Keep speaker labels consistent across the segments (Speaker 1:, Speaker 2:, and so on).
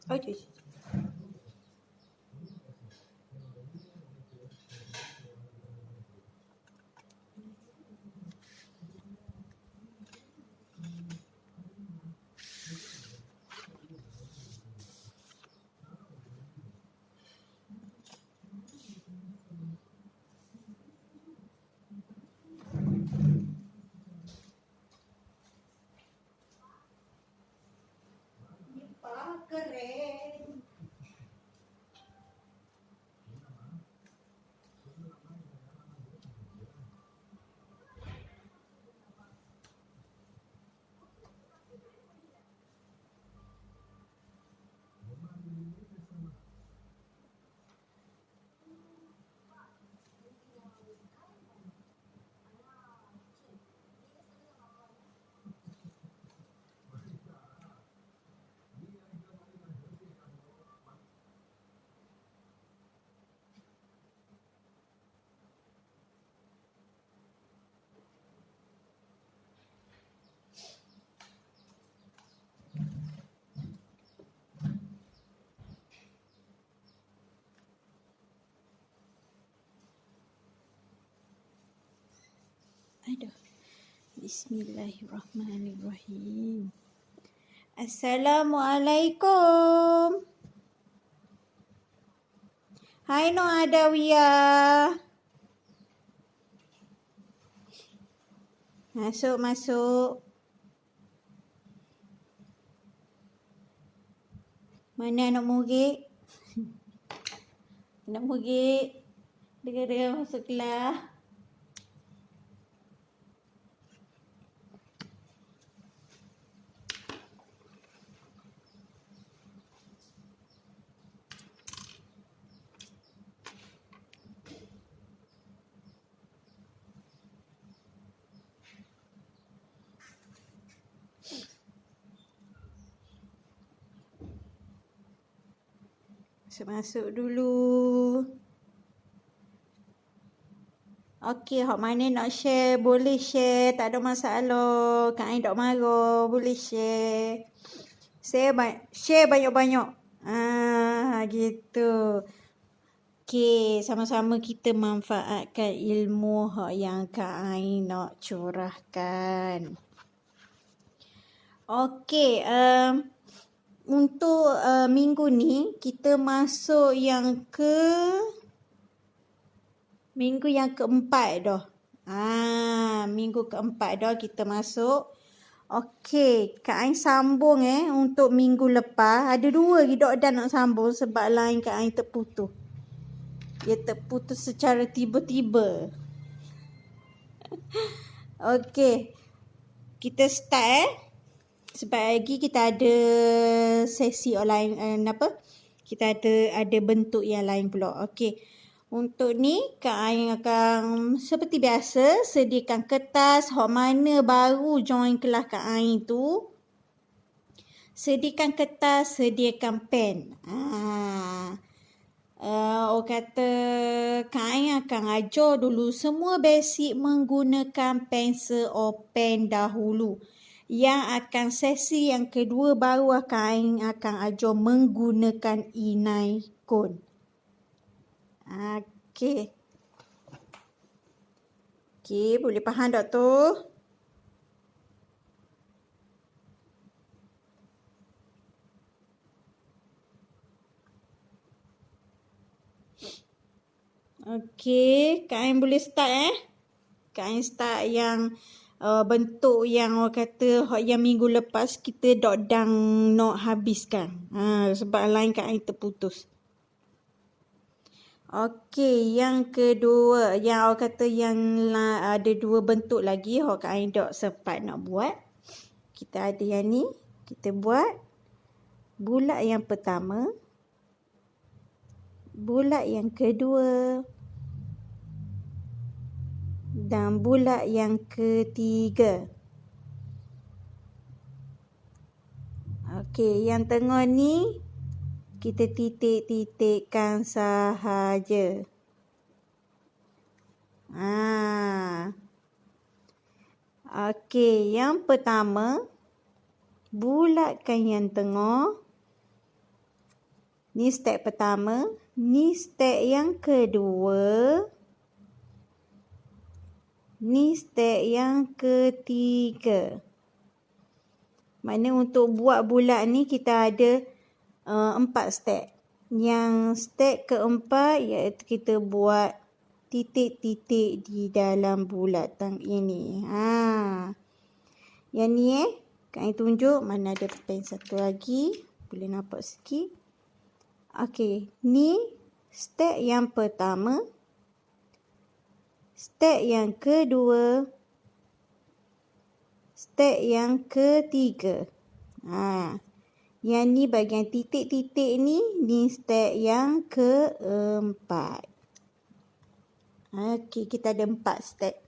Speaker 1: Okay. Keren. Aduh. Bismillahirrahmanirrahim. Assalamualaikum. Hai Nur Adawiyah. Masuk. Mana anak murid? Anak murid. Dengar masuk kelas. Masuk dulu. Okey, hok mana nak share boleh share, tak ada masalah. Kak Ain tak marah, boleh share. Share banyak-banyak. Gitu. Okey, sama-sama kita manfaatkan ilmu hak yang Kak Ain nak curahkan. Okey, untuk minggu ni kita masuk minggu yang keempat dah. Minggu keempat dah kita masuk. Okey, Kak Ain sambung untuk minggu lepas. Ada 2 Dok Dan nak sambung sebab line Kak Ain terputus. Dia terputus secara tiba-tiba. Okey. Kita start sebab lagi kita ada sesi online kita ada bentuk yang lain pula. Okey. Untuk ni Kak Ain akan seperti biasa sediakan kertas. Hok mana baru join kelas Kak Ain tu, sediakan kertas, sediakan pen. Orang kata Kak Ain akan ajar dulu semua basic menggunakan pensel or pen dahulu. Yang akan sesi yang kedua baru Kak Ain akan ajar menggunakan inai kon. Okey. Okey, boleh faham tak tu? Okey, Kak Ain boleh start Kak Ain start yang bentuk yang orang kata yang minggu lepas kita dang nak habiskan. Sebab line Kak Ain terputus. Okey, yang kedua, yang orang kata yang ada 2 bentuk lagi Kak Ain tak sempat nak buat. Kita ada yang ni, kita buat bulat yang pertama, bulat yang kedua dan bulat yang ketiga. Okey, yang tengah ni kita titik-titikkan sahaja. Okey, yang pertama bulatkan yang tengah. Ni step pertama. Ni step yang kedua. Ni step yang ketiga. Maknanya untuk buat bulat ni kita ada 4 step. Yang step keempat iaitu kita buat titik-titik di dalam bulatan ini. Yang ni Kak Ain tunjuk. Mana ada pen satu lagi. Boleh nampak sikit. Okey. Ni step yang pertama. Step yang kedua. Step yang ketiga. Yang ni bahagian titik-titik ni step yang keempat. Okey, kita ada 4 step.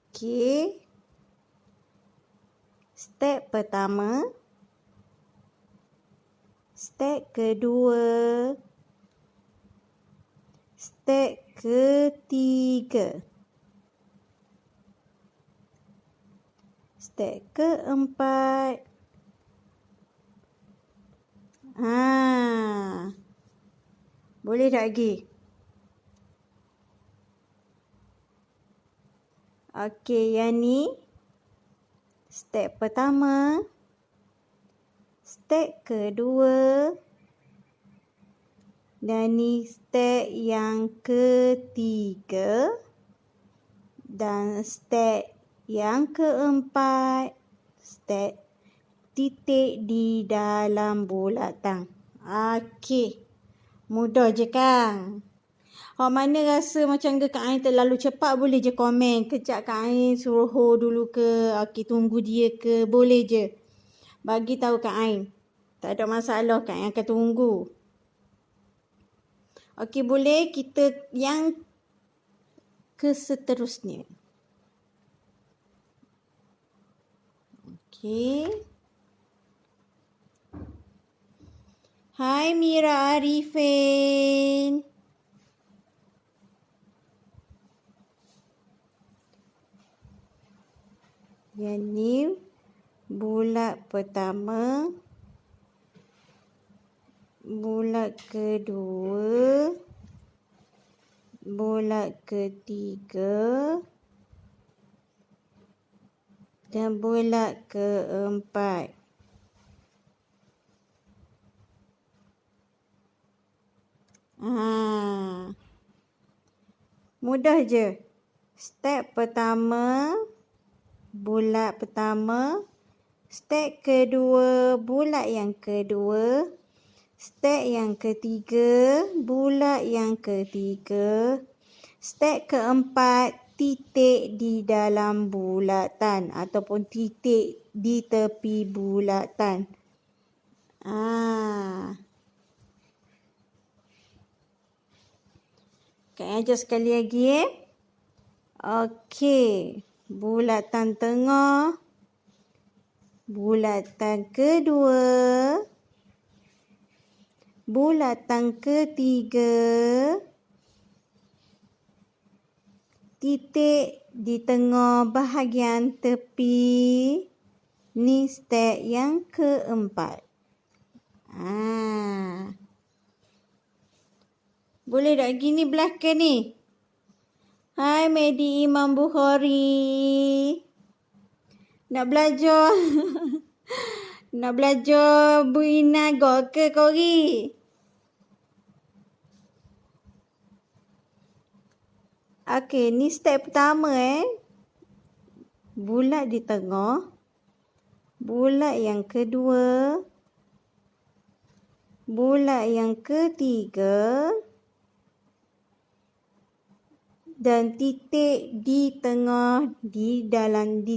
Speaker 1: Okey. Step pertama. Step kedua. Step ketiga. Step keempat. Boleh tak lagi? Okey, yang ni step pertama. Step kedua. Dan ni step yang ketiga. Dan step yang keempat. Step titik di dalam bulatan. Okey. Mudah je kan? Mana rasa macam Kak Ain terlalu cepat, boleh je komen. Kejap Kak Ain suruh hold dulu ke. Okey, tunggu dia ke. Boleh je. Bagi tahu Kak Ain. Tak ada masalah, Kak Ain akan tunggu. Okey, boleh kita yang ke seterusnya. Okey. Hai Mira Arifin. Yang ni bulat pertama. Bulat kedua. Bulat ketiga. Dan bulat keempat. Mudah je. Step pertama, bulat pertama. Step kedua, bulat yang kedua. Step yang ketiga, bulat yang ketiga. Step keempat, titik di dalam bulatan ataupun titik di tepi bulatan. Kak ajar sekali lagi Okey. Bulatan tengah. Bulatan kedua. Bulatan ketiga. Titik di tengah bahagian tepi. Ni step yang keempat. Boleh tak gini belakang ni? Hai Medi Imam Bukhari. Nak belajar? Nak belajar Bu Ina go ke kori? Okey, ni step pertama Bulat di tengah. Bulat yang kedua. Bulat yang ketiga. Dan titik di tengah, di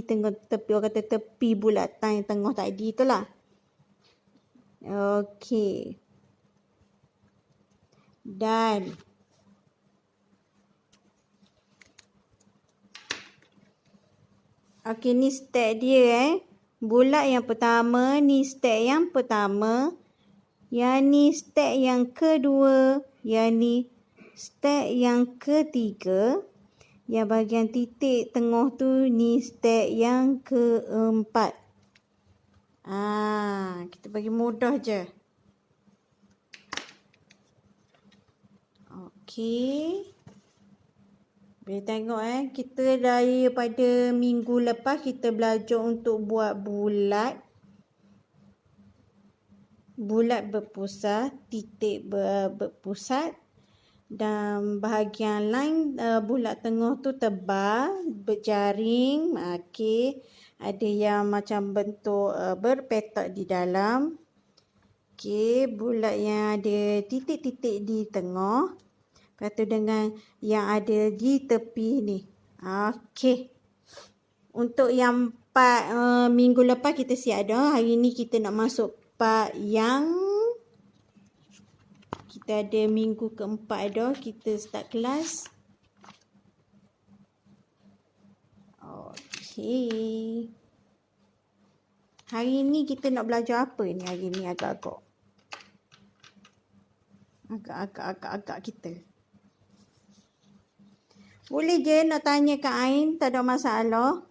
Speaker 1: tengah tepi, orang kata tepi bulatan yang tengah tadi itulah. Okey. Dan okey, ni step dia Bulat yang pertama, ni step yang pertama. Yang ni step yang kedua. Yang ni step yang ketiga. Yang bahagian titik tengah tu ni step yang keempat. Kita bagi mudah je. Okey. Boleh tengok kita daripada minggu lepas kita belajar untuk buat bulat. Bulat berpusat, titik berpusat. Dan bahagian lain bulat tengah tu tebal, berjaring. Okey. Ada yang macam bentuk berpetak di dalam. Okey, bulat yang ada titik-titik di tengah. Lepas tu dengan yang ada di tepi ni. Okey. Untuk yang part minggu lepas kita siap dah. Hari ni kita nak masuk part yang kita ada minggu keempat dah. Kita start kelas. Okey. Hari ni kita nak belajar apa ni hari ni agak-agak? Agak-agak kita. Boleh je nak tanya Kak Ain, tak ada masalah.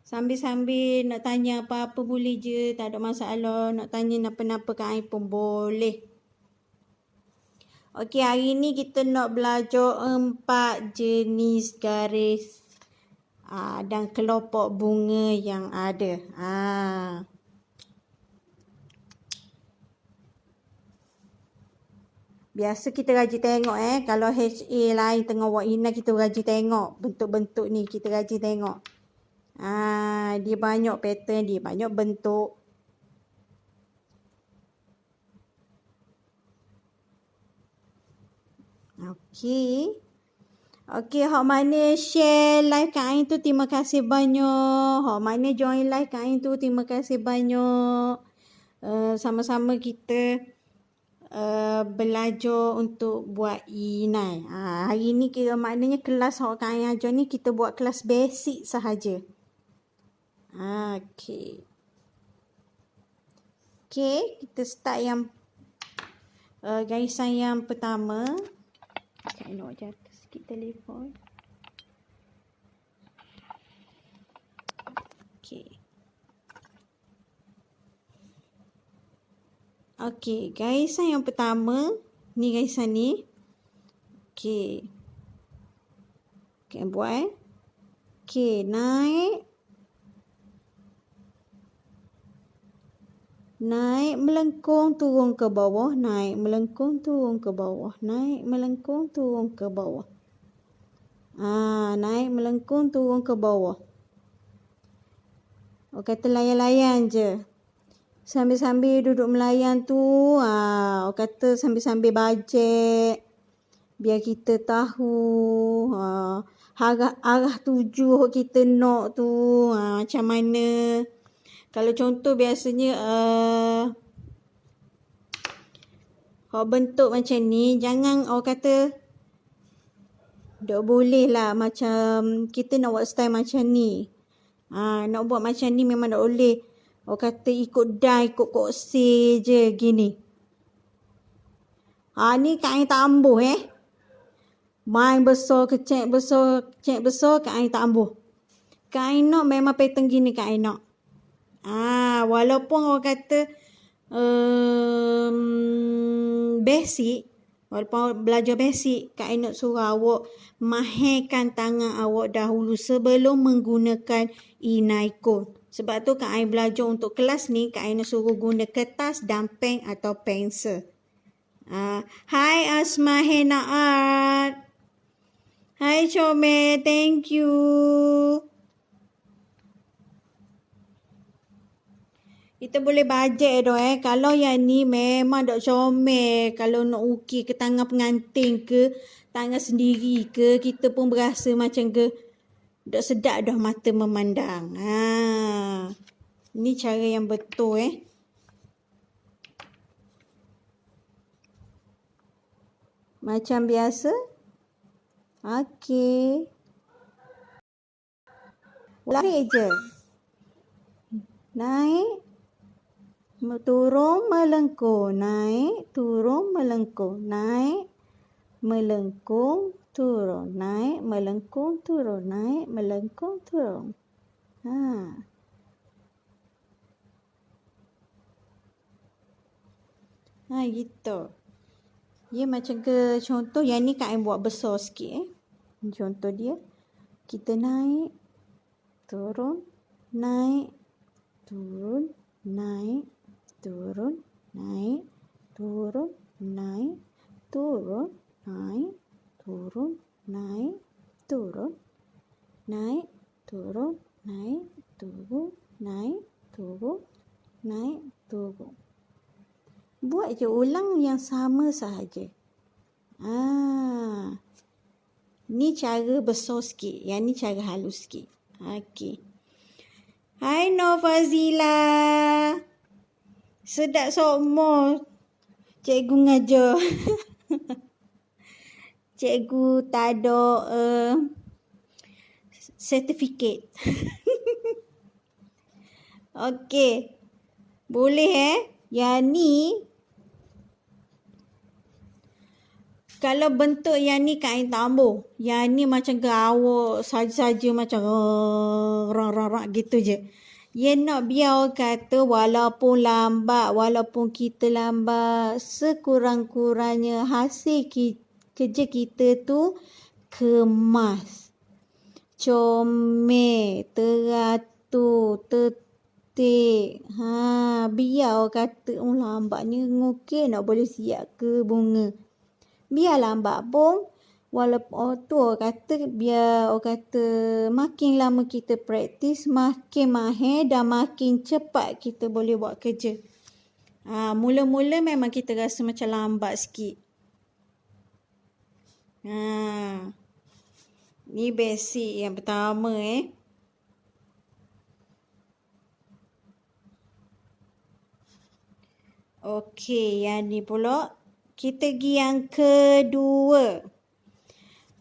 Speaker 1: Sambil-sambil nak tanya apa-apa boleh je, tak ada masalah. Nak tanya apa-apa Kak Ain pun boleh. Okey, hari ni kita nak belajar 4 jenis garis dan kelopak bunga yang ada. Biasa kita rajin tengok kalau HA lain tengah buat inai kita rajin tengok bentuk-bentuk ni, kita rajin tengok. Dia banyak pattern, dia banyak bentuk. Okey. Okey, hak mana share live Kak Ain tu terima kasih banyak. Hak mana join live Kak Ain tu terima kasih banyak. Sama-sama kita belajar untuk buat inai. Hari ni kira maknanya kelas hak Kak Ain ajar ni kita buat kelas basic sahaja. Okey. Okey, kita start yang garisan yang pertama. Kak Ain nak jatuh sikit telefon. Okey. Okey, garisan yang pertama. Ni garisan ni. Okey. Okey, buat Okey, naik. Naik melengkung turun ke bawah. Naik melengkung turun ke bawah. Naik melengkung turun ke bawah. Naik melengkung turun ke bawah. Kata layan-layan je. Sambil-sambil duduk melayan tu, orang kata sambil-sambil bajet. Biar kita tahu arah tuju kita nak tu macam mana. Kalau contoh biasanya bentuk macam ni, jangan orang kata tak boleh lah macam kita nak buat style macam ni. Nak buat macam ni memang tak boleh. Orang kata ikut dah, ikut koksir je gini. Ni Kak Ain tak ambuh Main besar, kecek besar, Kak Ain tak ambuh. Kak Ain nak memang pattern gini Kak Ain nak. Walaupun orang kata basic, walaupun belajar basic, Kak Ain nak suruh awak mahirkan tangan awak dahulu sebelum menggunakan inai cone. Sebab tu Kak Ain belajar untuk kelas ni, Kak Ain nak suruh guna kertas dan pen atau pensel. Hai Asma Hena Art. Hai Comel, thank you. Kita boleh bajet dah Kalau yang ni memang tak comel. Kalau nak ukir ke tangan pengantin ke, tangan sendiri ke, kita pun berasa macam ke tak sedap dah mata memandang. Ni cara yang betul Macam biasa. Okey. Lari je. Naik. Turun melengkung. Naik. Turun melengkung. Naik. Melengkung. Turun. Naik. Melengkung. Turun. Naik. Melengkung. Turun. Gitu. Ya macam ke contoh yang ni Kak Ain buat besar sikit. Contoh dia. Kita naik, turun, naik, turun, naik, turun, naik, turun, naik, turun, naik, turun, naik, turun, naik, turun, naik, turun, naik, turun, naik, turun. Buat je ulang yang sama sahaja. Ni cara besar sikit. Yang ni cara halus sikit. Okey. Hai Nur Fazila. Sedap sokmo. Cikgu ngajar. Cikgu tak ada sertifikat. Okey. Boleh Yang ni kalau bentuk yang ni Kak Ain tambah. Yang ni macam awak saja-saja macam rak gitu je. Ya nak biar kata walaupun lambat, walaupun kita lambat, sekurang-kurangnya hasil kerja kita tu kemas, comel, teratur, tertib. Biar kata lambatnya okey nak boleh siap ke bunga. Biar lambat pun walaupun tu orang kata biar orang kata makin lama kita praktis makin mahir dan makin cepat kita boleh buat kerja. Mula-mula memang kita rasa macam lambat sikit. Ni basic yang pertama Okey, yang ni pula kita pergi yang kedua.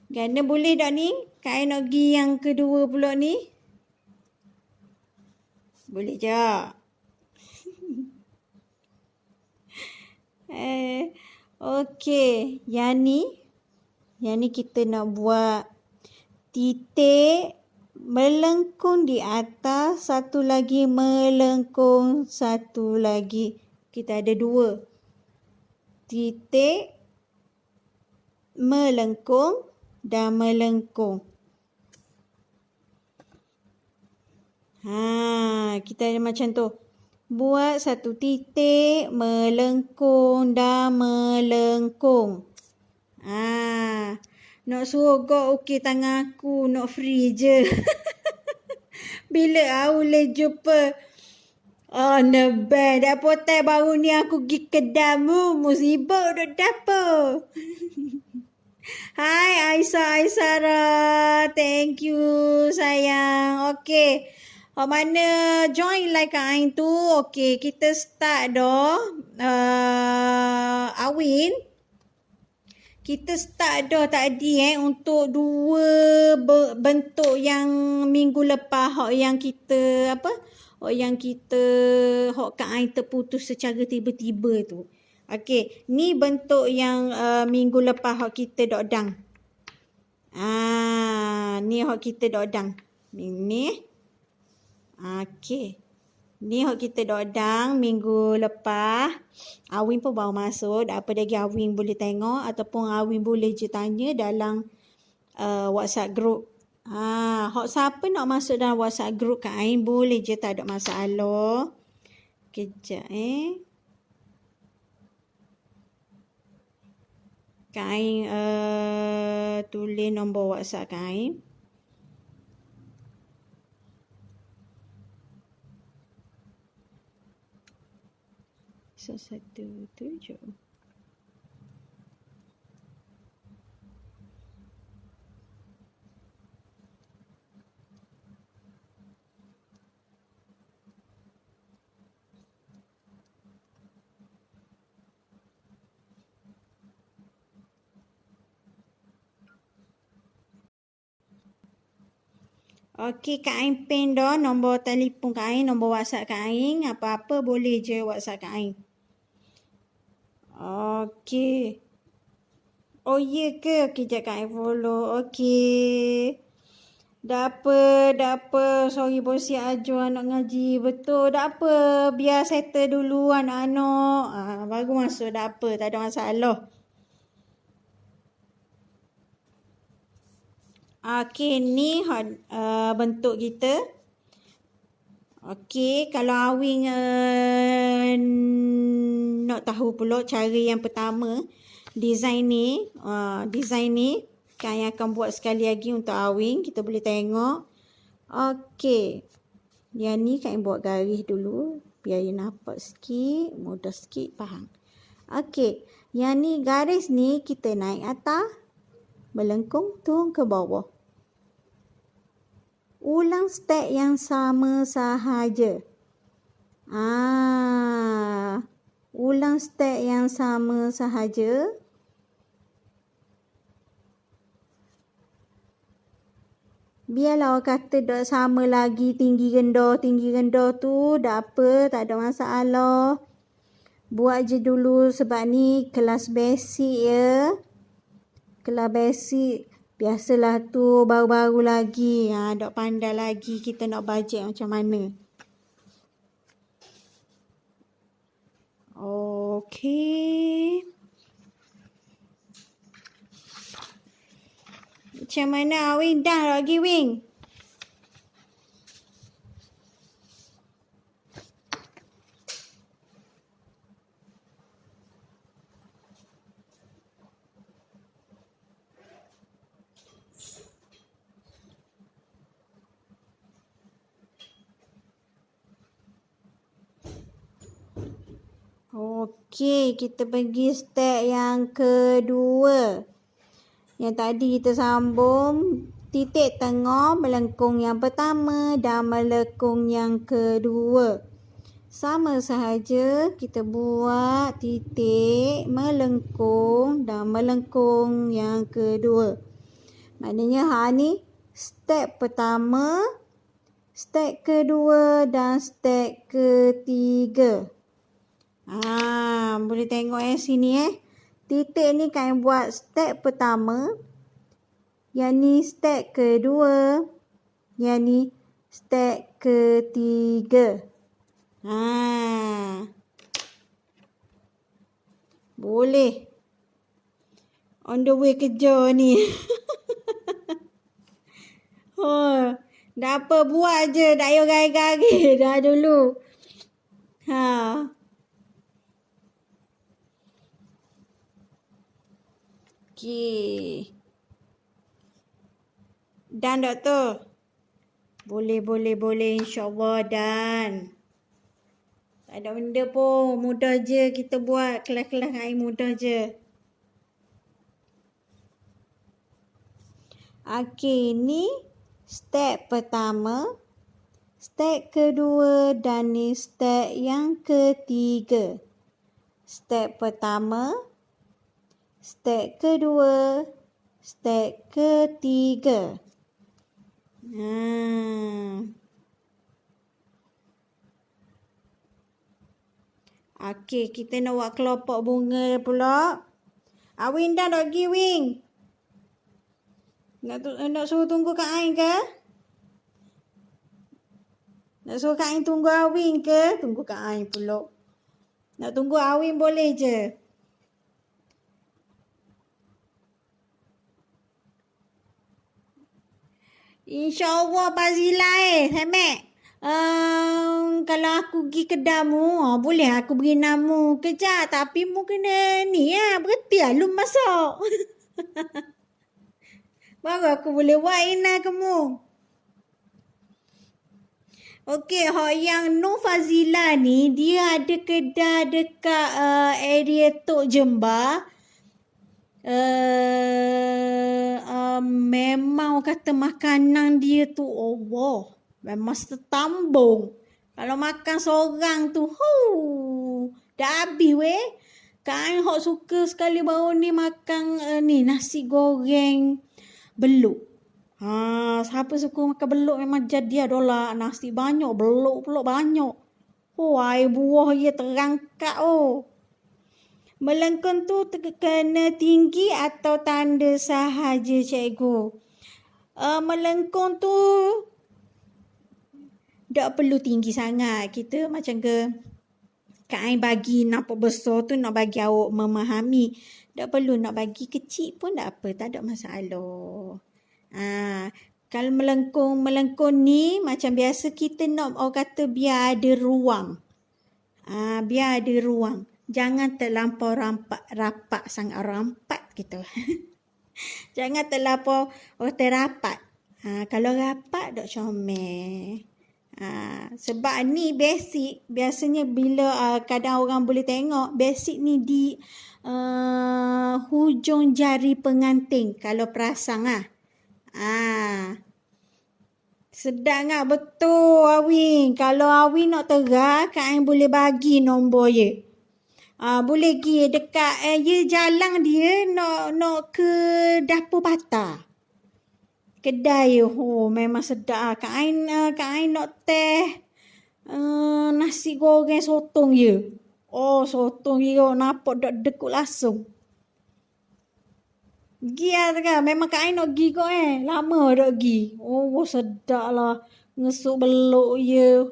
Speaker 1: Gana boleh tak ni? Kak Ain nak pergi yang kedua pula ni. Boleh je. Okey, yang ni kita nak buat titik melengkung di atas, satu lagi melengkung, satu lagi. Kita ada dua. Titik melengkung dan melengkung. Kita ada macam tu. Buat satu titik melengkung dan melengkung. Nak suruh kau okey tangan aku, nak free je. Bila boleh jumpa nebel. Dah potai baru ni aku pergi kedamu. Musibah duduk dapur. Hai Aisara. Thank you sayang. Okey. Mana join like Kak Ain tu. Okey, kita start dah. Awin. Kita start dah tadi untuk dua bentuk yang minggu lepas yang kita yang Kak Ain terputus secara tiba-tiba tu. Okey, ni bentuk yang minggu lepas kita dok dang. Ni kita dok dang. Ni. Okey. Ni kita dok dang minggu lepas. Awin pun baru masuk. Tak apa lagi Awin boleh tengok ataupun Awin boleh je tanya dalam WhatsApp group. Hok siapa nak masuk dalam WhatsApp group Kak Ain boleh je, tak ada masalah. Kejap Kak Ain tulis nombor WhatsApp Kak Ain. So 17. Okey, Kak Ain pin dah nombor telefon Kak Ain, nombor WhatsApp Kak Ain. Apa-apa boleh je WhatsApp Kak Ain. Okey. Oh ya ke? Okey, jap Kak Ain follow. Okey. Tak apa. Sorry bosi ajar anak ngaji. Betul, tak apa. Biar settle dulu anak-anak. Baru masuk, tak apa. Tak ada masalah. Okey, ni bentuk kita. Okey, kalau awing nak tahu pula cara yang pertama, design ni kan yang akan buat sekali lagi untuk awing, kita boleh tengok. Okey, yang ni kan buat garis dulu, biar dia nampak sikit, mudah sikit faham. Okey, yang ni garis ni kita naik atas, melengkung turun ke bawah. Ulang step yang sama sahaja. Ulang step yang sama sahaja. Biarlah orang kata tak sama lagi tinggi rendah tu, tak apa, tak ada masalah. Buat je dulu sebab ni kelas basic ya. Kelas basic. Biasalah tu baru-baru lagi. Tak pandai lagi kita nak bajet macam mana. Okey. Macam mana Wing? Dah lagi Wing? Okey, kita pergi step yang kedua. Yang tadi kita sambung titik tengah melengkung yang pertama dan melengkung yang kedua. Sama sahaja kita buat titik melengkung dan melengkung yang kedua. Maknanya ni step pertama, step kedua dan step ketiga. Boleh tengok sini titik ni kan buat step pertama, yang ni step kedua, yang ni step ketiga. Boleh on the way kerja ni. Dah apa buat je, tak payah gari-gari dah dulu. Okey. Dan doktor? Boleh insyaAllah dan. Tak ada benda pun, mudah je kita buat kelas-kelas air mudah je. Okey, ni step pertama, step kedua dan ni step yang ketiga. Step pertama, step kedua, step ketiga. Okey, kita nak buat kelopak bunga pula. Wing dah nak pergi Wing? Nak suruh tunggu Kak Ain ke? Nak suruh Kak Ain tunggu Awing ke? Tunggu Kak Ain pula. Nak tunggu Awing boleh je. InsyaAllah Fazila Samek. Kalau aku pergi kedamu, boleh aku beri namu kejap. Tapi mu kena ni berhenti lu masak. Baru aku boleh buat Ina kamu. Okey, yang Nur Fazila ni, dia ada kedai dekat area Tok Jembar. Memang kata makanan dia tu Allah, memang setambung. Kalau makan seorang tu dah habis weh. Kan hok suka sekali baru ni makan nasi goreng beluk. Siapa suka makan beluk memang jadi adalah nasi banyak, beluk pula banyak. Air buah dia terangkat Melengkung tu kena tinggi atau tanda sahaja cikgu? Melengkung tu tak perlu tinggi sangat. Kita macam ke Kak Ain bagi nampak besar tu nak bagi awak memahami. Tak perlu nak bagi kecil pun tak apa, tak ada masalah. Kalau melengkung ni macam biasa kita nak orang kata biar ada ruang. Biar ada ruang. Jangan terlampau rapat sangat rampat gitu. Jangan terlampau terrapat. Kalau rapat dok comel. Sebab ni basic. Biasanya bila kadang orang boleh tengok basic ni di hujung jari pengantin kalau perasan sedap ngak betul Awin. Kalau Awin nak terang, Kak Ain boleh bagi nombor ye. Boleh pergi dekat jalan dia nak ke dapur patah. Kedai memang sedap. Kak Ain nak teh nasi goreng sotong ye. Sotong ye nampak dak dekuk langsung. Pergi kan. Memang Kak Ain nak pergi kok lama dak pergi. Sedap lah. Ngesuk beluk ye.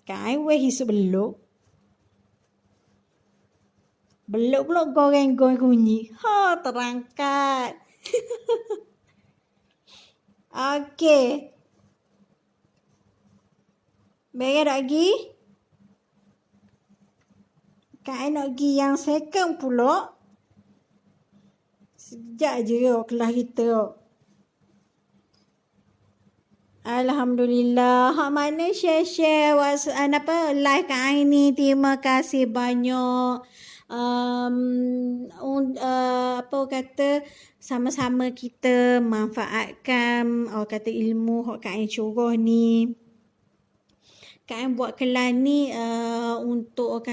Speaker 1: Kak Ain hisuk beluk. Beluk pula goreng-goreng kunyi. Terangkat. Okey. Beres dak pergi? Kak Ain nak pergi yang second pula. Sekejap je kelas kita. Alhamdulillah. Hak mana share-share live Kak Ain ni. Terima kasih banyak. Sama-sama kita manfaatkan ilmu hak Kak Ain curah ni. Kak Ain buat kelas ni untuk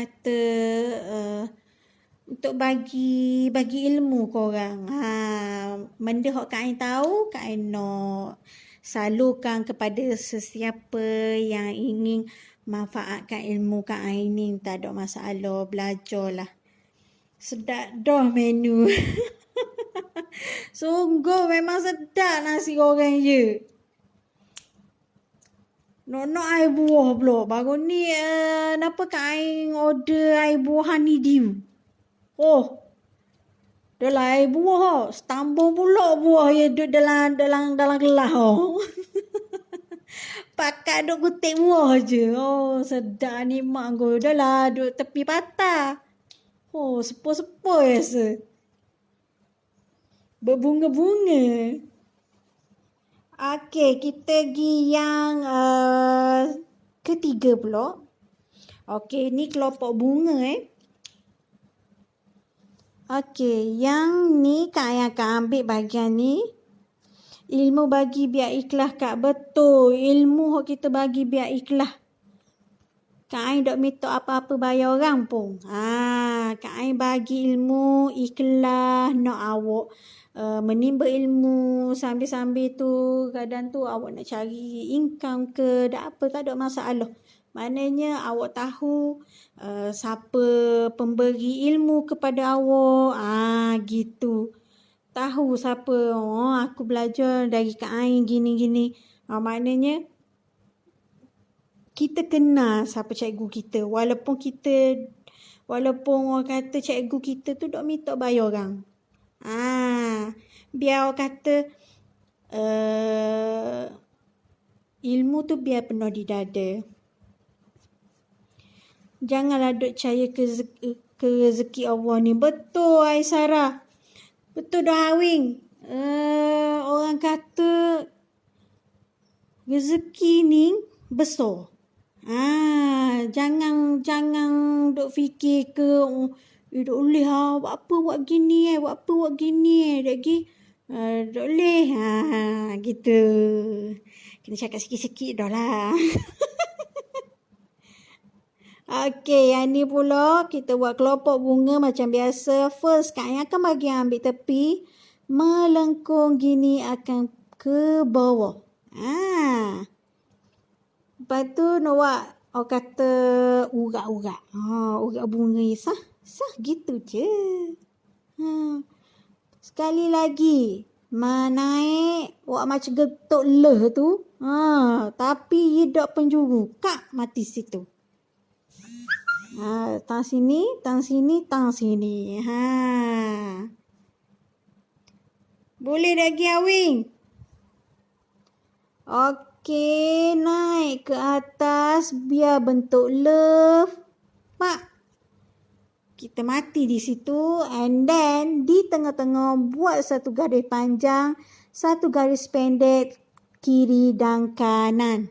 Speaker 1: untuk bagi ilmu korang. Benda hak Kak Ain tahu, Kak Ain nak salurkan kepada sesiapa yang ingin manfaatkan ilmu Kak Ain ni. Tak ada masalah, belajarlah. Sedap dah menu. Sungguh memang sedap nasi goreng je. Nak air buah pula. Baru ni kenapa Kak Ain order air buah honeydew. Dah lah air buah. Setambung pula buah yang duduk dalam gelas. Pakai duk kutip buah je. Sedap ni mak aku. Dah lah duduk tepi patah. Sepoi-sepoi rasa. Berbunga-bunga. Okey, kita pergi yang ketiga pula. Okey, ni kelompok bunga Okey, yang ni Kak Ain akan ambil bahagian ni. Ilmu bagi biar ikhlas Kak. Betul. Ilmu hak kita bagi biar ikhlas. Kak Ain tak minta apa-apa bayar orang pun. Kak Ain bagi ilmu ikhlas nak awak menimba ilmu sambil-sambil tu kadang tu awak nak cari income ke tak ada masalah. Maknanya awak tahu siapa pemberi ilmu kepada awak. Gitu. Tahu siapa. Aku belajar dari Kak Ain gini-gini. Maknanya kita kenal siapa cikgu kita. Walaupun orang kata cikgu kita tu tak minta bayar orang. Biar orang kata ilmu tu biar penuh di dada. Janganlah duk percaya ke rezeki Allah ni. Betul Aisyarah. Betul dah Awing. Orang kata rezeki ni besar. Jangan duk fikir ke duk boleh buat apa buat gini lagi duk boleh gitu. Kena cakap sikit-sikit dah lah. Okey, yang ni pula kita buat kelompok bunga macam biasa. First, Kak Ain akan bagi ambil tepi. Melengkung gini akan ke bawah. Lepas tu nak buat orang kata urat-urat. Urat bunga ni sah gitu je. Sekali lagi. Menaik buat macam getuk leh tu. Tapi hidup penjuru. Kak mati situ. Tang sini. Boleh lagi Awing? Okey, naik ke atas biar bentuk love. Pak, kita mati di situ and then di tengah-tengah buat satu garis panjang, satu garis pendek kiri dan kanan.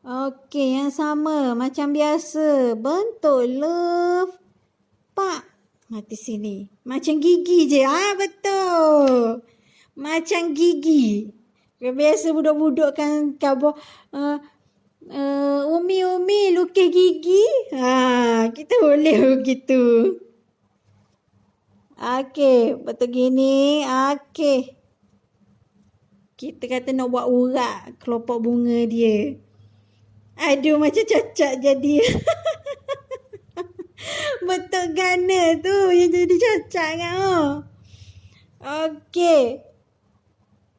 Speaker 1: Okey, yang sama macam biasa. Bentuk love. Pak, mati sini. Macam gigi je. Betul. Macam gigi. Biasa budak-budak kan kabur. Umi lukis gigi. Kita boleh begitu. Okey, betul gini. Okey. Kita kata nak buat urat kelopak bunga dia. Aduh, macam cacat jadi. Betul gana tu yang jadi cacat kan. Okey.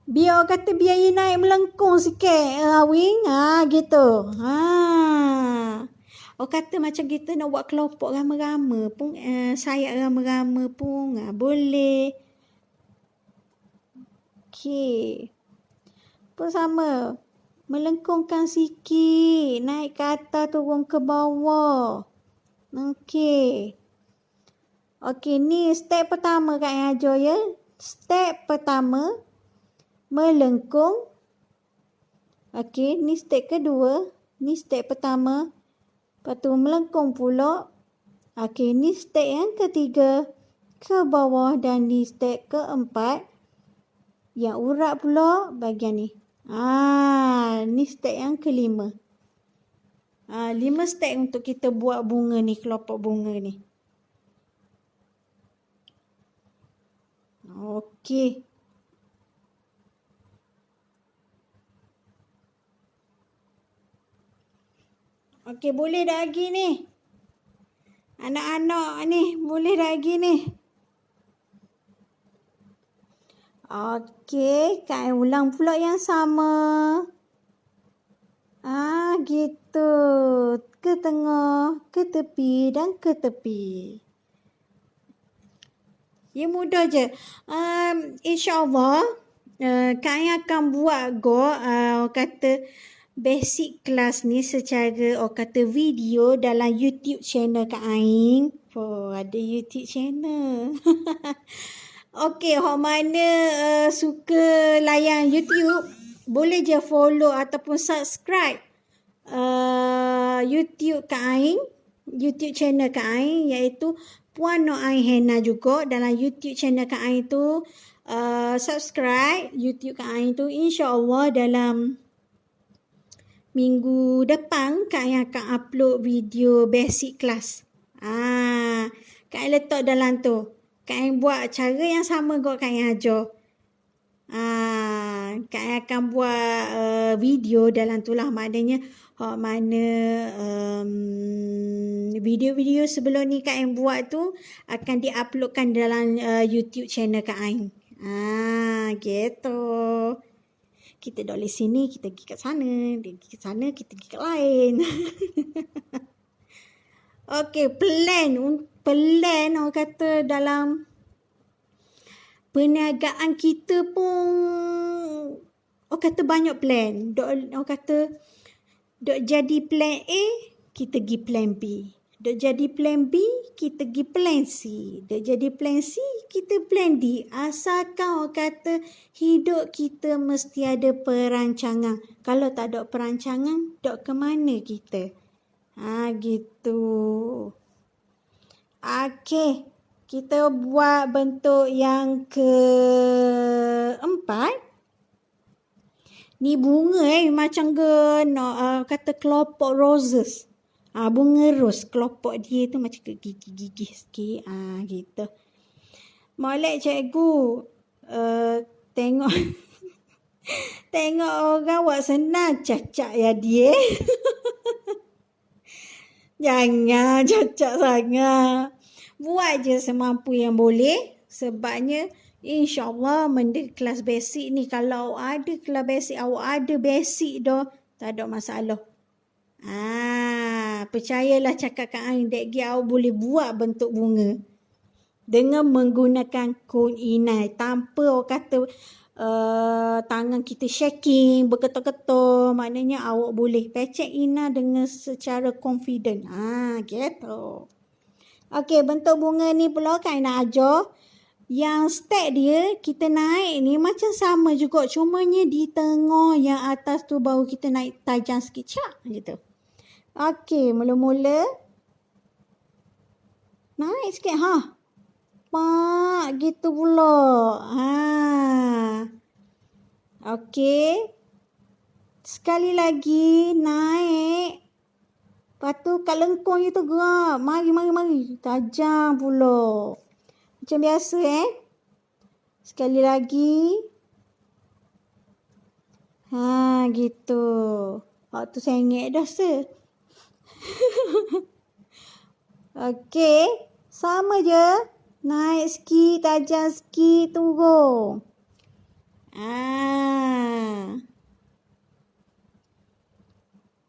Speaker 1: Biar kata biar ia naik melengkung sikit. Wing. Gitu. Kata macam kita nak buat kelopak rama-rama pun. Sayap rama-rama pun. Boleh. Okey. Pun sama. Melengkungkan sikit. Naik ke atas, turun ke bawah. Okey. Okey, ni step pertama Kak yang ajar ya. Step pertama, melengkung. Okey, ni step kedua. Ni step pertama. Lepas tu melengkung pula. Okey, ni step yang ketiga. Ke bawah dan ni step keempat. Yang urat pula bahagian ni. Ni step yang kelima. 5 step untuk kita buat bunga ni, kelopak bunga ni. Okey. Okey, boleh dah lagi ni. Anak-anak ni, boleh dah lagi ni. Okey, Kak ulang pula yang sama. Gitu. Ke tengah, ke tepi dan ke tepi. Ya mudah je. InsyaAllah, Kak akan buat kata basic kelas ni secara video dalam YouTube channel Kak Aing. Ada YouTube channel. Okey, hok mana suka layan YouTube, boleh je follow ataupun subscribe YouTube Kak Aing, YouTube channel Kak Aing iaitu Puan Nur Ain Henna juga. Dalam YouTube channel Kak Aing tu subscribe YouTube Kak Aing tu, insya-Allah dalam minggu depan Kak Aing akan upload video basic class. Kak Aing letak dalam tu. Kak Aing buat cara yang sama kot Kak Aing ajar. Kak Aing akan buat video dalam tu lah. Maknanya mana video-video sebelum ni Kak Aing buat tu akan diuploadkan dalam YouTube channel Kak Aing. Gitu. Kita duduk di sini, kita pergi kat sana. Dia pergi kat sana, kita pergi kat lain. Okey, plan orang kata dalam perniagaan kita pun orang kata banyak plan. Orang kata dok jadi plan A, kita pergi plan B. Dok jadi plan B, kita pergi plan C. Dok jadi plan C, kita plan D. Asalkan orang kata hidup kita mesti ada perancangan. Kalau tak ada perancangan, dok ke mana kita? Gitu. Okey, kita buat bentuk yang keempat. Ni bunga macam kata kelopak roses. Bunga ros, kelopak dia tu macam gigi-gigi sikit. Gitu. Molek cikgu. Tengok tengok orang buat senang, cacat ya dia. Jangan cacat sangat. Buat je semampu yang boleh. Sebabnya insya-Allah benda kelas basic ni, kalau ada kelas basic, awak ada basic dah, tak ada masalah. Percayalah cakap Kak Ain, Dek Gi awak boleh buat bentuk bunga dengan menggunakan koin inai tanpa awak kata tangan kita shaking, bergetar-getar. Maknanya awak boleh pecek inai dengan secara confident. Gitu. Okey, bentuk bunga ni pula Kak Ain nak ajar. Yang step dia, kita naik ni macam sama juga. Cumanya di tengah yang atas tu baru kita naik tajam sikit. Gitu. Okey, mula-mula. Naik sikit. Pak, gitu pula. Okey. Sekali lagi, naik. Lepas tu kat lengkung je tu gerak. Mari. Tajam pula. Macam biasa Sekali lagi. Gitu. Waktu sengit dah Okey. Sama je. Naik sikit, tajam sikit, turun.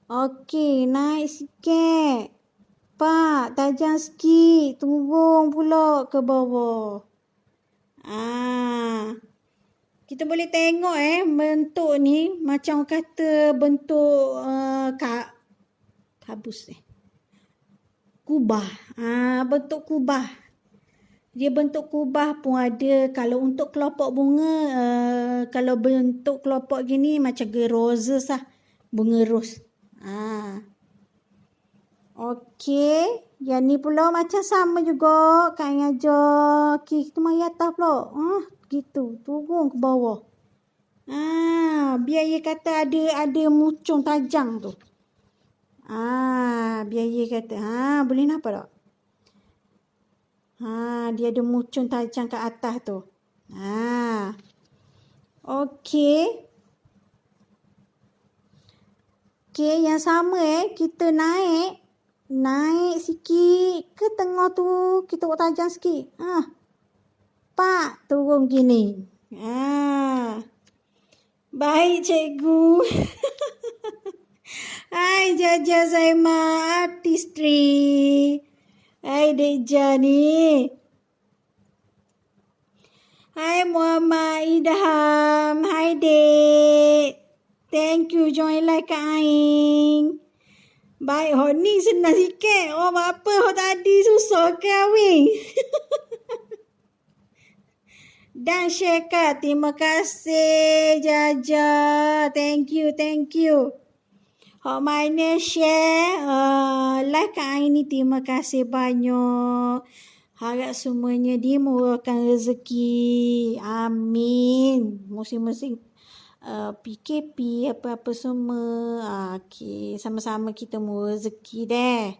Speaker 1: Okey, naik sikit. Pak, tajam sikit. Turun pula ke bawah. Kita boleh tengok bentuk ni macam kata bentuk kabus kubah. Bentuk kubah. Dia bentuk kubah pun ada. Kalau untuk kelopak bunga, kalau bentuk kelopak gini macam roses bunga ros. Okey. Yang ni pula macam sama juga. Kak Ain ajar. Okey, kita mari atas pula. Gitu. Turun ke bawah. Biar dia kata ada mucung tajam tu. Biar dia kata. Boleh nampak tak? Dia ada mucung tajam kat atas tu. Okey. Okey, yang sama kita naik sikit ke tengah tu, kita buat tajam sikit. Pak, turun gini. Baik cikgu. Hai Jaja Zaima, artistry. Hai Dek Ja ni. Hai Muhammad Idham. Hai Dek. Thank you join like Kak Ain. Baik, ni senang sikit. Apa tadi susah ke Awing? Dan share Kak. Terima kasih Jaja. Thank you. Mana share. Like Kak Ain ni terima kasih banyak. Harap semuanya dimurahkan rezeki. Amin. Musim-musim PKP apa-apa semua. Okey, sama-sama kita murah rezeki deh.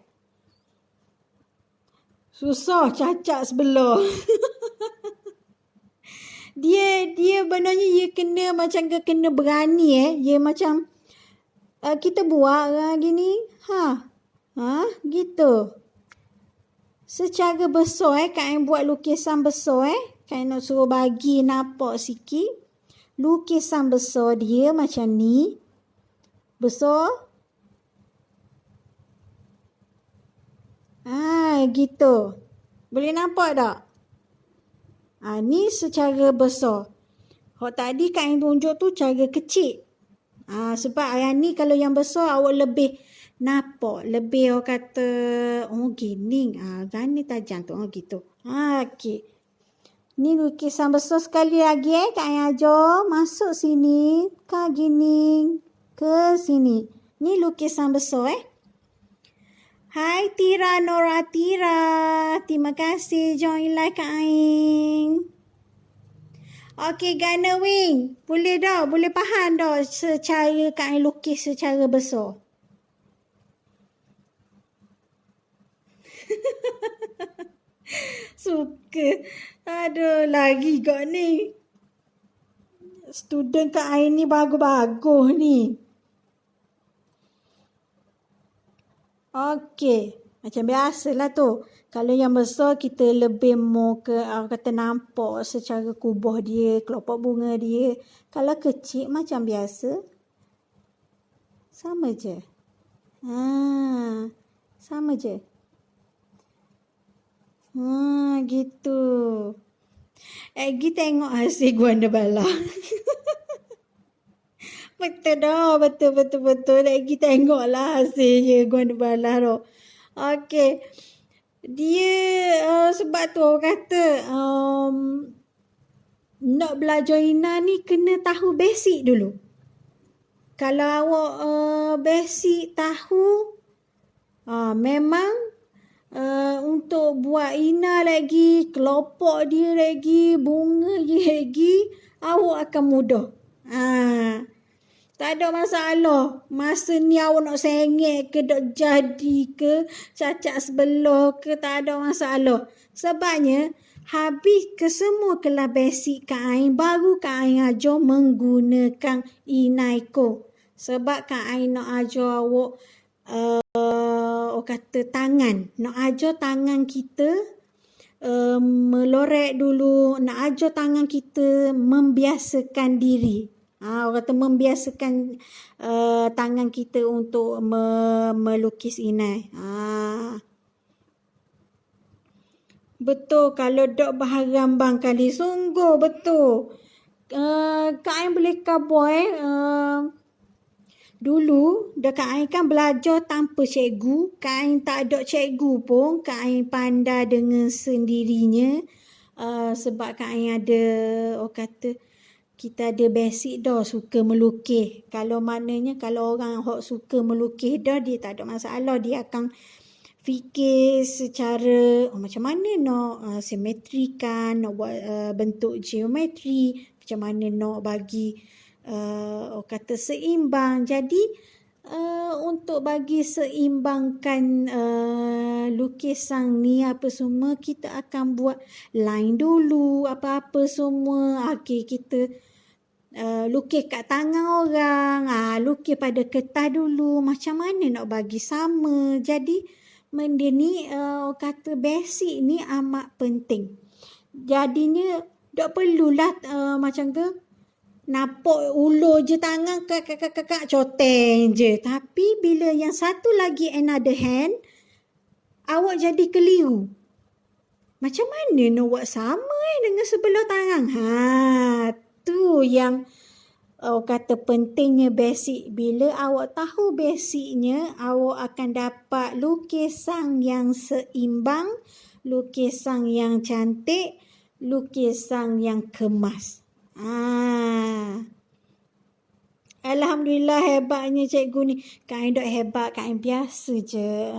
Speaker 1: Susah cacat sebelah. dia benarnya dia kena macam kena berani Dia macam kita buat gini. Gitu. Secara besar Kak Ain buat lukisan besar Kak Ain nak suruh bagi nampak sikit. Lukisan besar dia macam ni. Besar. Gitu. Boleh nampak tak? Ni secara besar. Tadi Kak Ain tunjuk tu cara kecil. Sebab yang ni kalau yang besar awak lebih nampak. Lebih awak kata, gini. Gani tajam tu. Gitu. Okey. Ni lukisan besar sekali lagi Kak Ain ajar. Masuk sini. Kak gini. Ke sini. Ni lukisan besar Hai Tira Nora Tira. Terima kasih join like Kak Ain. Okey Gana Wing. Boleh dah. Boleh faham dah secara Kak Ain lukis secara besar. Suka. Aduh, lagi kau ni. Student Kak Ain ni bagus-bagus ni. Okey. Macam biasalah tu. Kalau yang besar, kita lebih mau ke, kata nampak secara kubah dia, kelopak bunga dia. Kalau kecil, macam biasa. Sama je. Sama je. Gitu. Egi tengok hasil guanda bala. Betul dah, betul. Egi tengoklah hasilnya guanda bala tu. Okey. Dia sebab tu orang kata nak belajar Ina ni kena tahu basic dulu. Kalau awak basic tahu, memang untuk buat Ina lagi, kelopak dia lagi, bunga dia lagi, awak akan mudah. Tak ada masalah. Masa ni awak nak sengit ke, nak jadi ke, cacat sebelah ke, tak ada masalah. Sebabnya, habis ke semua kelas basic Kak Ain, baru Kak Ain ajar menggunakan Inaiko. Sebab Kak Ain nak ajar awak, orang kata tangan. Nak ajar tangan kita, melorek dulu. Nak ajar tangan kita membiasakan diri. Orang kata membiasakan tangan kita untuk melukis inai. Betul, kalau dok baharambang kali sungguh betul. Kak Ain boleh khabar dulu Kak Ain kan belajar tanpa cikgu. Kak Ain tak ada cikgu pun, Kak Ain pandai dengan sendirinya. Sebab Kak Ain ada, orang kata, kita ada basic dah suka melukis. Kalau maknanya kalau orang suka melukis dah, dia tak ada masalah. Dia akan fikir secara macam mana nak simetrikan, nak buat bentuk geometri, macam mana nak bagi orang kata seimbang. Jadi untuk bagi seimbangkan lukisan ni apa semua, kita akan buat line dulu, apa-apa semua. Okey, kita lukis kat tangan orang, lukis pada kertas dulu, macam mana nak bagi sama. Jadi benda ni kata basic ni amat penting. Jadinya tak perlulah macam tu nampak ulur je tangan kakak coteng je. Tapi bila yang satu lagi another hand, awak jadi keliru. Macam mana nak buat sama dengan sebelah tangan? Tu yang kata pentingnya basic. Bila awak tahu basicnya, awak akan dapat lukisan yang seimbang, lukisan yang cantik, lukisan yang kemas. Alhamdulillah, hebatnya cikgu ni. Kak Ain dok hebat, Kak Ain biasa je.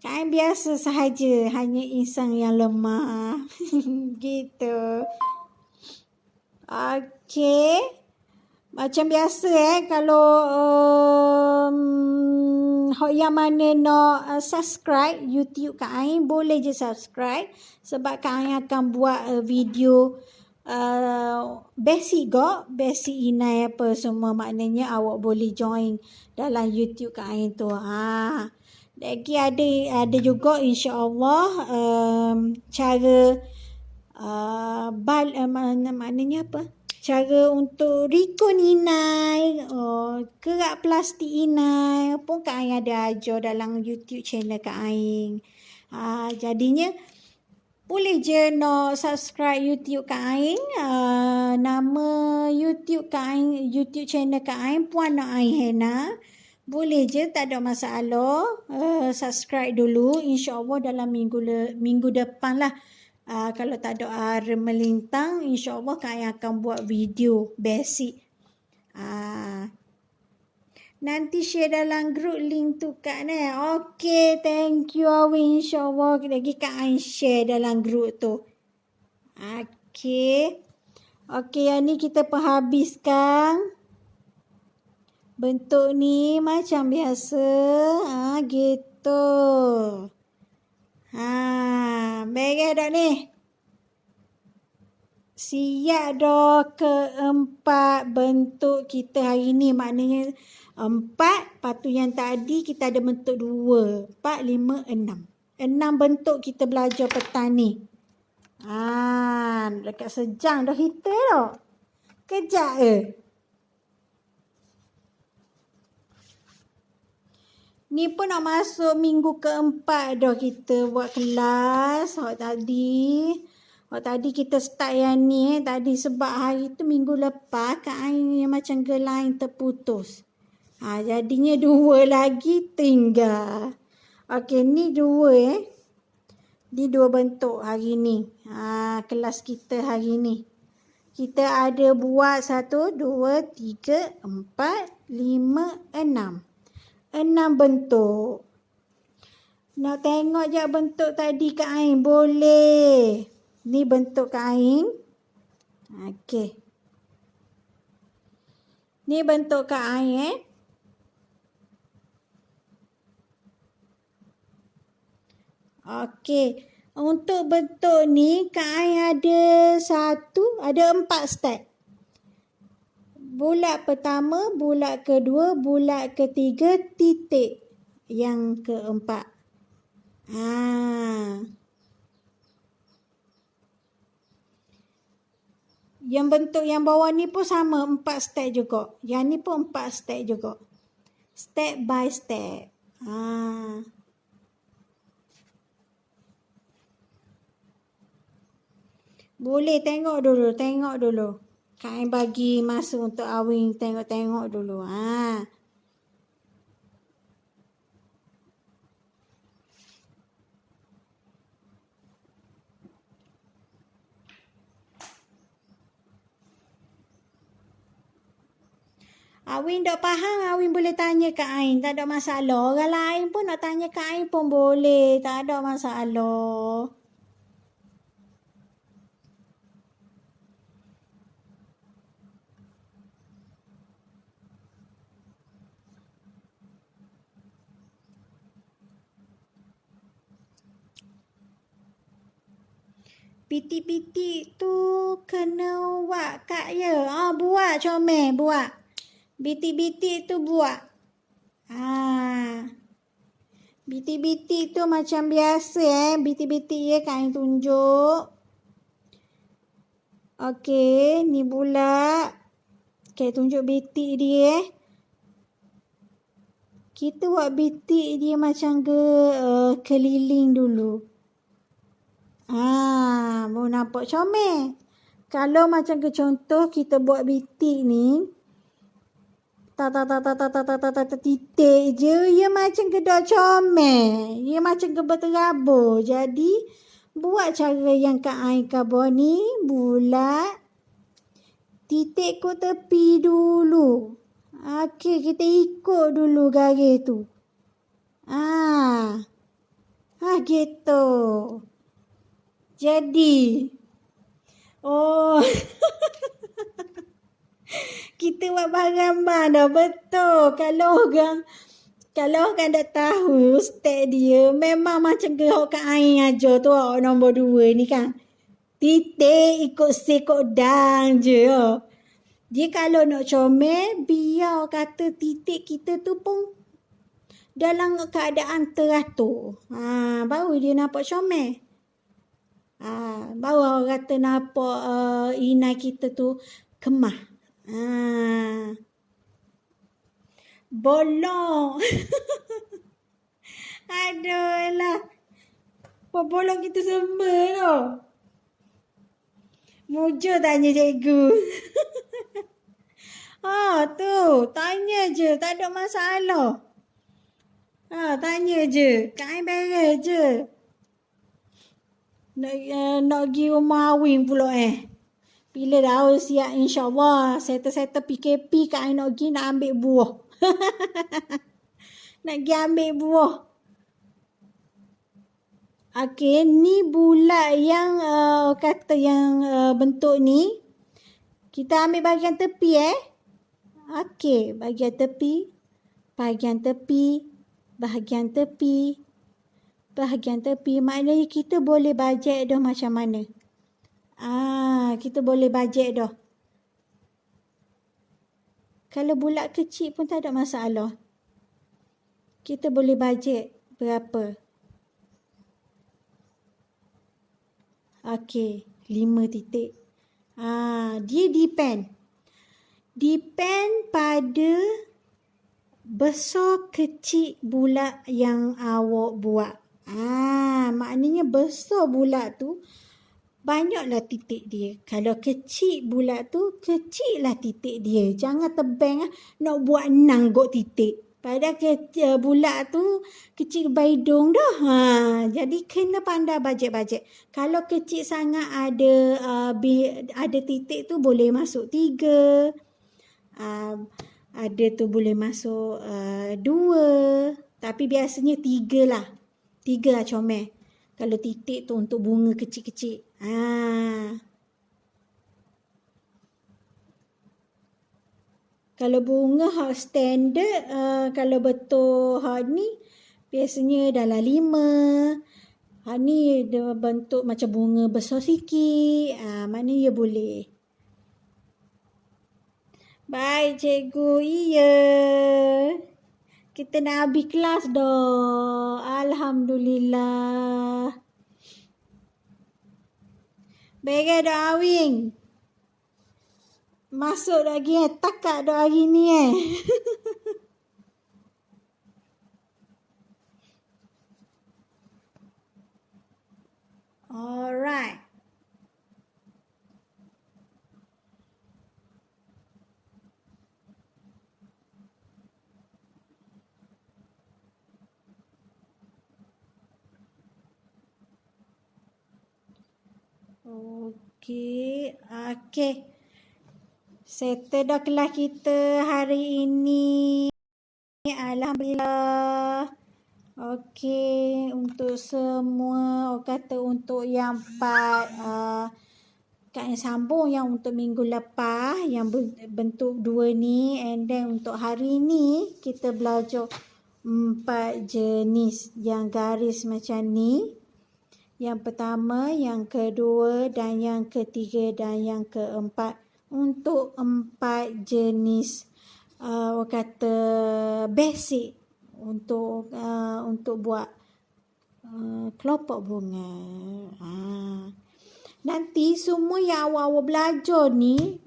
Speaker 1: Kak Ain biasa sahaja, hanya insan yang lemah. Gitu. Okey. Macam biasa kalau yang mana nak subscribe YouTube Kak Ain, boleh je subscribe. Sebab Kak Ain akan buat video basic inai apa semua. Maknanya awak boleh join dalam YouTube Kak Ain tu. Lagi ada juga insya-Allah cara maknanya apa? Cara untuk rikun inai, kerak plastik inai pun Kak Ain ada ajar dalam YouTube channel Kak Ain. Jadinya boleh je nak subscribe YouTube Kak Ain. Nama YouTube Kak Ain, YouTube channel Kak Ain Puan Nok Ain Hena. Boleh je, tak ada masalah. Subscribe dulu. InsyaAllah dalam minggu depan lah. Kalau tak ada hari melintang, insyaAllah Kak Ain akan buat video basic. Nanti share dalam group link tu Kak ni. Okay, thank you Awi. InsyaAllah lagi Kak Ain share dalam group tu. Okay, yang ni kita penghabiskan. Bentuk ni macam biasa. Gitu. Beres dah ni. Siap dah keempat bentuk kita hari ni. Maknanya 4, lepas tu yang tadi kita ada bentuk 2, 4, 5, 6. 6 bentuk kita belajar petang ni. Dekat sejam dah kita dah. Kejap Ni pun nak masuk minggu keempat dah kita buat kelas. Hak tadi kita start yang ni tadi sebab hari tu minggu lepas Kak Ain yang macam girl lain terputus. Jadinya 2 lagi tinggal. Okey, ni 2 Ni 2 bentuk hari ni. Kelas kita hari ni. Kita ada buat 1, 2, 3, 4, 5, 6. 6 bentuk. Nak tengok je bentuk tadi Kak Ain? Boleh. Ni bentuk Kak Ain. Okey. Ni bentuk Kak Ain Okey. Untuk bentuk ni Kak Ain ada 4 step. Bulat pertama, bulat kedua, bulat ketiga, titik yang keempat. Yang bentuk yang bawah ni pun sama 4 step juga. Yang ni pun 4 step juga. Step by step. Boleh tengok dulu. Kak Ain bagi masa untuk Awing tengok dulu. Awing tak faham, Awing boleh tanya Kak Ain. Tak ada masalah. Orang lain pun nak tanya Kak Ain pun boleh. Tak ada masalah. Pitik-pitik tu kena buat Kak ya. Buat comel, buat. Bitik-bitik tu buat. Bitik-bitik tu macam biasa Bitik-bitik ya Kak Ain tunjuk. Okey, ni bulat. Okey, tunjuk bitik dia. Kita buat bitik dia macam keliling dulu. Mau nampak comel. Kalau macam ke contoh kita buat bitik ni, titik je, ia macam ke dak comel. Ia macam ke berterabur. Jadi buat cara yang Kak Ain kabar ni, bulat. Titik ke tepi dulu. Okey, kita ikut dulu garis tu. Gitu. Jadi kita buat gambar dah betul. Kalau orang dah tahu step dia, memang macam gerak Kak Ain aja tu nombor 2 ni kan. Titik ikut sekok dang je. Dia kalau nak comel, biar kata titik kita tu pun dalam keadaan teratur. Baru dia nampak comel. Baru orang kata nampak inai kita tu kemah. Bolong. Aduh lah. Bolong kita semua tu. Mujur tanya cikgu. Tu. Tanya je. Tak ada masalah. Tanya je. Kak Ain beres je. Nak pergi rumah Awing pula Bila dah siap insyaAllah. Settle PKP Kak Ain nak pergi nak ambil buah. Nak pergi ambil buah. Okey, ni bulat yang kata yang bentuk ni. Kita ambil bahagian tepi Okey, bahagian tepi. Bahagian tepi. Bahagian tepi. Bahagian tepi. Maknanya kita boleh bajet dah macam mana. Kita boleh bajet dah. Kalau bulat kecil pun tak ada masalah. Kita boleh bajet berapa. Okey, 5 titik. Dia depend pada besar kecil bulat yang awak buat. Maknanya besar bulat tu banyaklah titik dia. Kalau kecil bulat tu, kecil lah titik dia. Jangan tebang nak buat 6 titik. Padahal bulat tu kecil baidung dah. Jadi kena pandai bajet-bajet. Kalau kecil sangat ada titik tu boleh masuk 3. Ada tu boleh masuk 2. Tapi biasanya 3 lah. 3 lah comel. Kalau titik tu untuk bunga kecil-kecil. Kalau bunga hak standard, kalau betul hak ni, biasanya dalam 5. Hak ni dia bentuk macam bunga besar sikit. Maknanya boleh. Baik cikgu, iya. Kita nak habis kelas dah. Alhamdulillah. Bagai dah awing. Masuk lagi takak dah hari ni Alright. Okey. Settle dah kelas kita hari ini. Alhamdulillah. Okey, untuk semua, kata untuk yang part Kak yang sambung yang untuk minggu lepas yang bentuk 2 ni, and then untuk hari ni kita belajar 4 jenis yang garis macam ni. Yang pertama, yang kedua dan yang ketiga dan yang keempat. Untuk 4 jenis kata basic untuk buat kelopak bunga. Nanti semua yang awak belajar ni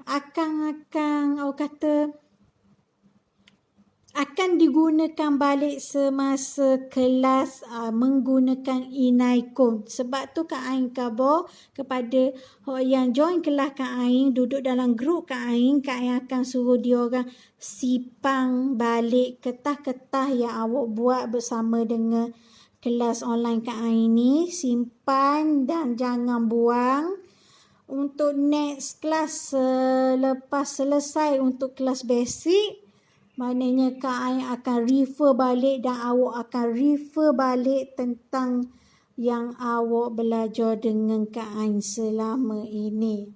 Speaker 1: akan digunakan balik semasa kelas menggunakan Inaikon. Sebab tu Kak Ain khabar kepada yang join kelas Kak Ain, duduk dalam grup Kak Ain akan suruh dia orang sipang balik kertas-kertas yang awak buat bersama dengan kelas online Kak Ain ni. Simpan dan jangan buang. Untuk next kelas selepas selesai untuk kelas basic, maknanya Kak Ain akan refer balik dan awak akan refer balik tentang yang awak belajar dengan Kak Ain selama ini.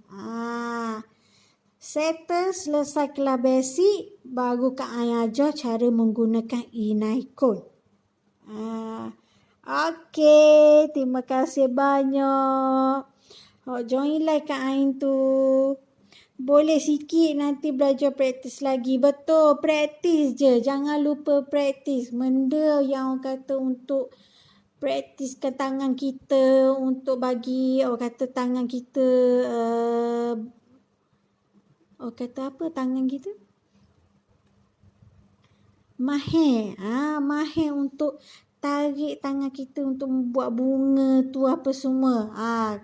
Speaker 1: Settle selesai kelas basic, baru Kak Ain ajar cara menggunakan Inaikon. Okey, terima kasih banyak. Join like Kak Ain tu. Boleh sikit nanti belajar praktis lagi. Betul, praktis je. Jangan lupa praktis. Benda yang orang kata untuk praktiskan tangan kita, untuk bagi orang kata tangan kita, orang kata apa tangan kita? Mahir. Mahir untuk tarik tangan kita untuk membuat bunga tu apa semua.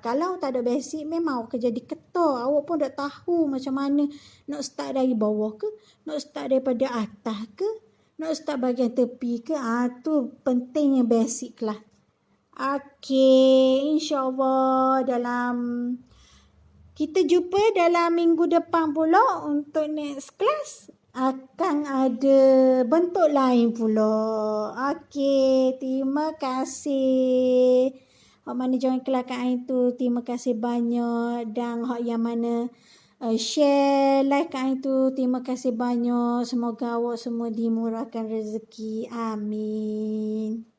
Speaker 1: Kalau tak ada basic memang awak akan jadi ketar. Awak pun tak tahu macam mana nak start dari bawah ke, nak start daripada atas ke, nak start bahagian tepi ke. Tu pentingnya basic lah. Okey, insya-Allah kita jumpa dalam minggu depan pula untuk next class. Akan ada bentuk lain pula. Okey, terima kasih. Hak mana join kelas Kak Ain tu, terima kasih banyak. Dan hak yang mana share like Kak Ain tu, terima kasih banyak. Semoga awak semua dimurahkan rezeki. Amin.